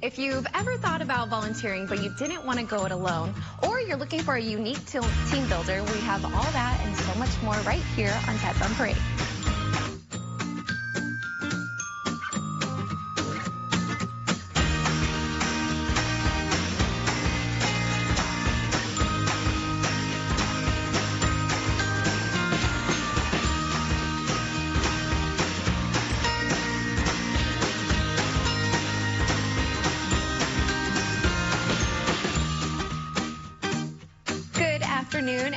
If you've ever thought about volunteering but you didn't want to go it alone, or you're looking for a unique team builder, we have all that and so much more right here on Pets on Parade.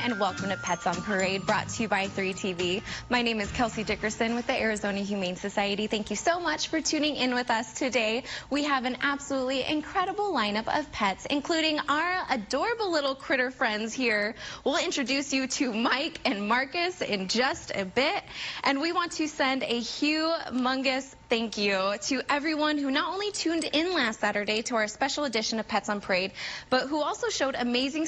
And welcome to Pets on Parade, brought to you by 3TV. My name is Kelsey Dickerson with the Arizona Humane Society. Thank you so much for tuning in with us today. We have an absolutely incredible lineup of pets, including our adorable little critter friends here. We'll introduce you to Mike and Marcus in just a bit. And we want to send a humongous thank you to everyone who not only tuned in last Saturday to our special edition of Pets on Parade, but who also showed amazing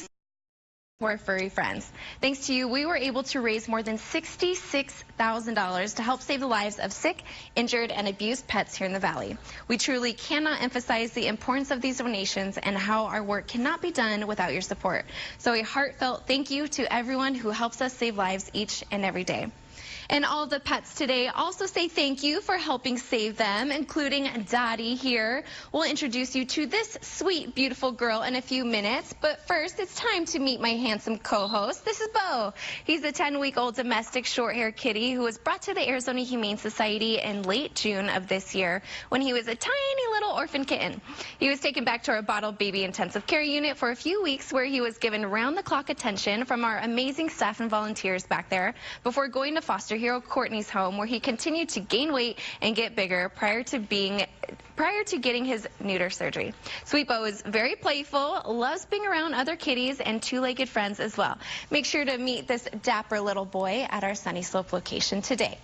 for our furry friends. Thanks to you, we were able to raise more than $66,000 to help save the lives of sick, injured, and abused pets here in the Valley. We truly cannot emphasize the importance of these donations and how our work cannot be done without your support. So a heartfelt thank you to everyone who helps us save lives each and every day. And all of the pets today also say thank you for helping save them, including Dottie here. We'll introduce you to this sweet, beautiful girl in a few minutes. But first, it's time to meet my handsome co-host. This is Beau. He's a 10-week-old domestic short-haired kitty who was brought to the Arizona Humane Society in late June of this year when he was a tiny little orphan kitten. He was taken back to our bottle baby intensive care unit for a few weeks where he was given round-the-clock attention from our amazing staff and volunteers back there before going to foster hero Courtney's home, where he continued to gain weight and get bigger prior to getting his neuter surgery. Sweet Beau is very playful, loves being around other kitties and two-legged friends as well. Make sure to meet this dapper little boy at our Sunny Slope location today.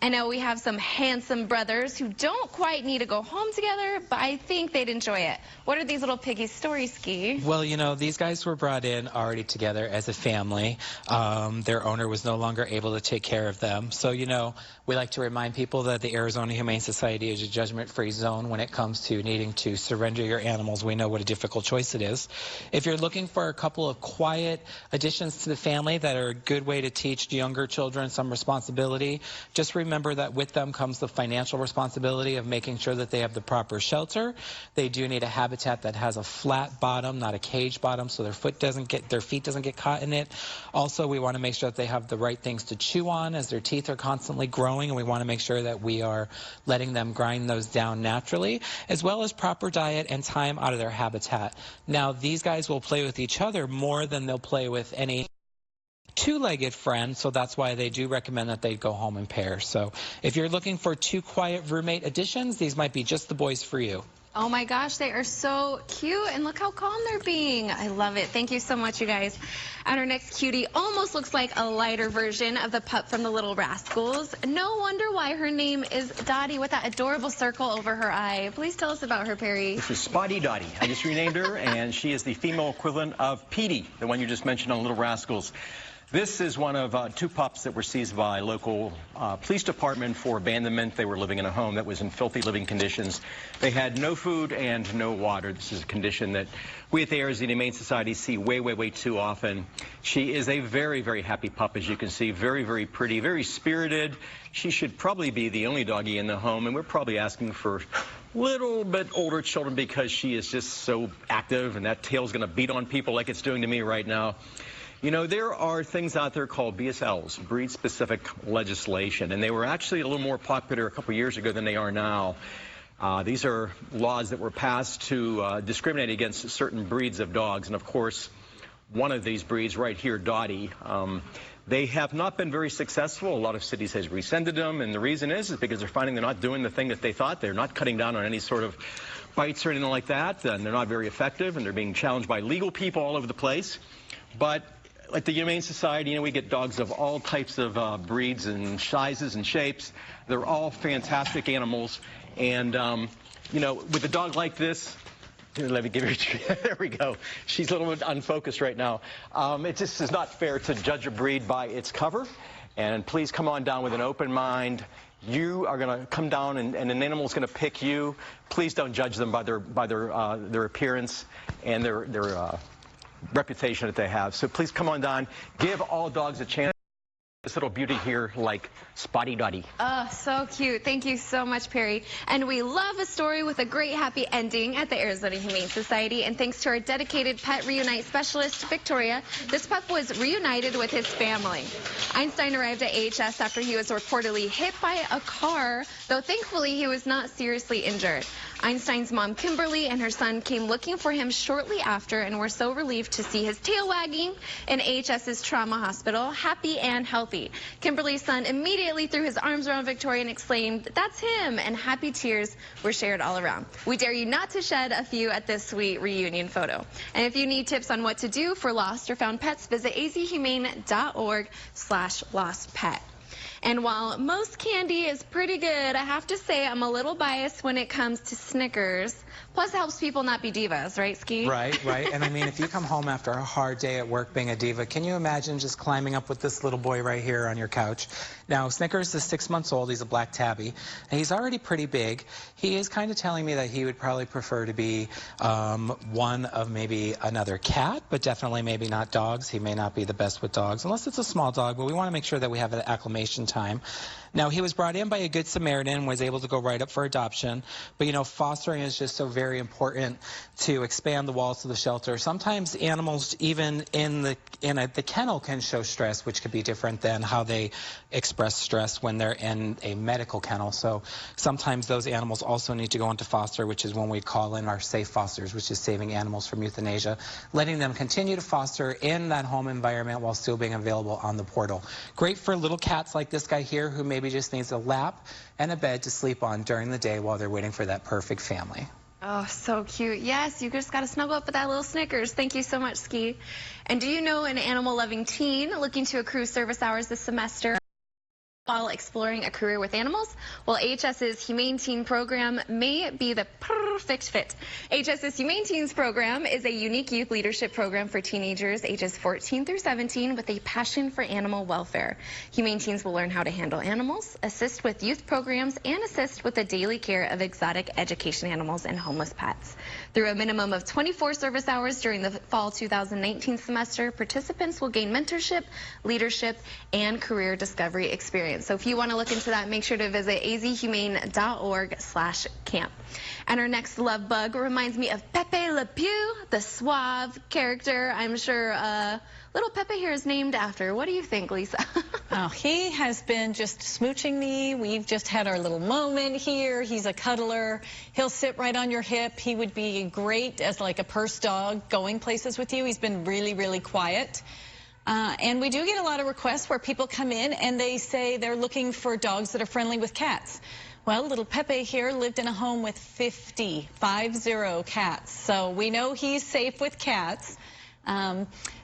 I know we have some handsome brothers who don't quite need to go home together, but I think they'd enjoy it. What are these little piggies' stories, Ski? Well, you know, these guys were brought in already together as a family. Their owner was no longer able to take care of them. So, you know, we like to remind people that the Arizona Humane Society is a judgment-free zone when it comes to needing to surrender your animals. We know what a difficult choice it is. If you're looking for a couple of quiet additions to the family that are a good way to teach younger children some responsibility, just remember that with them comes the financial responsibility of making sure that they have the proper shelter. They do need a habitat that has a flat bottom, not a cage bottom, so their feet doesn't get caught in it. Also, we want to make sure that they have the right things to chew on as their teeth are constantly growing, and we want to make sure that we are letting them grind those down naturally, as well as proper diet and time out of their habitat. Now, these guys will play with each other more than they'll play with any two-legged friend, so that's why they do recommend that they go home in pairs. So if you're looking for two quiet roommate additions, these might be just the boys for you. Oh my gosh, they are so cute, and look how calm they're being. I love it. Thank you so much, you guys. And our next cutie almost looks like a lighter version of the pup from the Little Rascals. No wonder why her name is Dottie with that adorable circle over her eye. Please tell us about her, Perry. This is Spotty Dottie. I just renamed her, and she is the female equivalent of Petey, the one you just mentioned on Little Rascals. This is one of two pups that were seized by local police department for abandonment. They were living in a home that was in filthy living conditions. They had no food and no water. This is a condition that we at the Arizona Humane Society see way too often. She is a very happy pup, as you can see. Very pretty, very spirited. She should probably be the only doggy in the home, and we're probably asking for a little bit older children because she is just so active, and that tail's going to beat on people like it's doing to me right now. You know, there are things out there called BSLs, breed-specific legislation, and they were actually a little more popular a couple years ago than they are now. These are laws that were passed to discriminate against certain breeds of dogs, and of course, one of these breeds right here, Dottie, they have not been very successful. A lot of cities has rescinded them, and the reason is because they're finding they're not doing the thing that they thought. They're not cutting down on any sort of bites or anything like that, and they're not very effective, and they're being challenged by legal people all over the place. But like the Humane Society, you know, we get dogs of all types of breeds and sizes and shapes. They're all fantastic animals. And, you know, with a dog like this, let me give her, there we go. She's a little bit unfocused right now. It just is not fair to judge a breed by its cover. And please come on down with an open mind. you are going to come down and an animal is going to pick you, please don't judge them by their appearance and their reputation that they have. So please come on down. Give all dogs a chance. This little beauty here, like Spotty Dottie. Oh, so cute. Thank you so much, Perry. And we love a story with a great happy ending at the Arizona Humane Society. And thanks to our dedicated pet reunite specialist, Victoria, this pup was reunited with his family. Einstein arrived at AHS after he was reportedly hit by a car, though thankfully he was not seriously injured. Einstein's mom, Kimberly, and her son came looking for him shortly after and were so relieved to see his tail wagging in AHS's trauma hospital, happy and healthy. Kimberly's son immediately threw his arms around Victoria and exclaimed, "That's him," and happy tears were shared all around. We dare you not to shed a few at this sweet reunion photo. And if you need tips on what to do for lost or found pets, visit azhumane.org/lostpet. And while most candy is pretty good, I have to say I'm a little biased when it comes to Snickers. Plus, it helps people not be divas, right, Ski? Right. And I mean, if you come home after a hard day at work being a diva, can you imagine just climbing up with this little boy right here on your couch? Now, Snickers is 6 months old. He's a black tabby. And he's already pretty big. He is kind of telling me that he would probably prefer to be one of maybe another cat, but definitely maybe not dogs. He may not be the best with dogs, unless it's a small dog, but we want to make sure that we have an acclimation time. Now, he was brought in by a Good Samaritan, was able to go right up for adoption. But, you know, fostering is just so very important to expand the walls of the shelter. Sometimes animals, even in the kennel, can show stress, which could be different than how they express stress when they're in a medical kennel. So sometimes those animals also need to go into foster, which is when we call in our safe fosters, which is saving animals from euthanasia, letting them continue to foster in that home environment while still being available on the portal. Great for little cats like this guy here who maybe just needs a lap and a bed to sleep on during the day while they're waiting for that perfect family. Oh, so cute. Yes, you just got to snuggle up with that little Snickers. Thank you so much, Ski. And do you know an animal-loving teen looking to accrue service hours this semester while exploring a career with animals? Well, AHS's Humane Teen program may be the perfect fit. AHS's Humane Teens program is a unique youth leadership program for teenagers ages 14 through 17 with a passion for animal welfare. Humane Teens will learn how to handle animals, assist with youth programs, and assist with the daily care of exotic education animals and homeless pets. Through a minimum of 24 service hours during the fall 2019 semester, participants will gain mentorship, leadership, and career discovery experience. So if you want to look into that, make sure to visit azhumane.org/camp. And our next love bug reminds me of Pepe Le Pew, the suave character I'm sure little Pepe here is named after. What do you think, Lisa? Oh, he has been just smooching me. We've just had our little moment here. He's a cuddler. He'll sit right on your hip. He would be great as like a purse dog going places with you. He's been really, really quiet. And we do get a lot of requests where people come in and they say they're looking for dogs that are friendly with cats. Well, little Pepe here lived in a home with 50 cats. So we know he's safe with cats.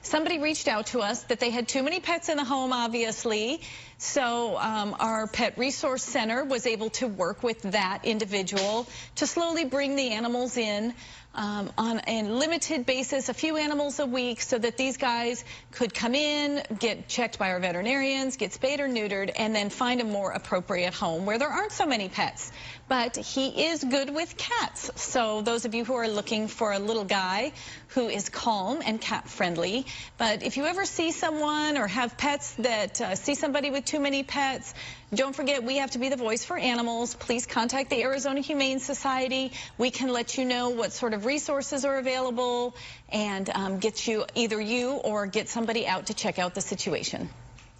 Somebody reached out to us that they had too many pets in the home, obviously. So our Pet Resource Center was able to work with that individual to slowly bring the animals in on a limited basis, a few animals a week, so that these guys could come in, get checked by our veterinarians, get spayed or neutered, and then find a more appropriate home where there aren't so many pets. But he is good with cats. So those of you who are looking for a little guy who is calm and cat friendly, but if you ever see someone or have pets that see somebody with too many pets, don't forget we have to be the voice for animals. Please contact the Arizona Humane Society. We can let you know what sort of resources are available and get you, either you or get somebody out to check out the situation.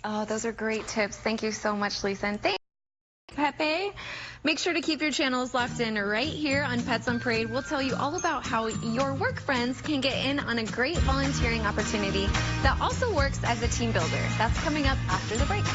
Oh, those are great tips. Thank you so much, Lisa. And thank you, Pepe. Make sure to keep your channels locked in right here on Pets on Parade. We'll tell you all about how your work friends can get in on a great volunteering opportunity that also works as a team builder. That's coming up after the break.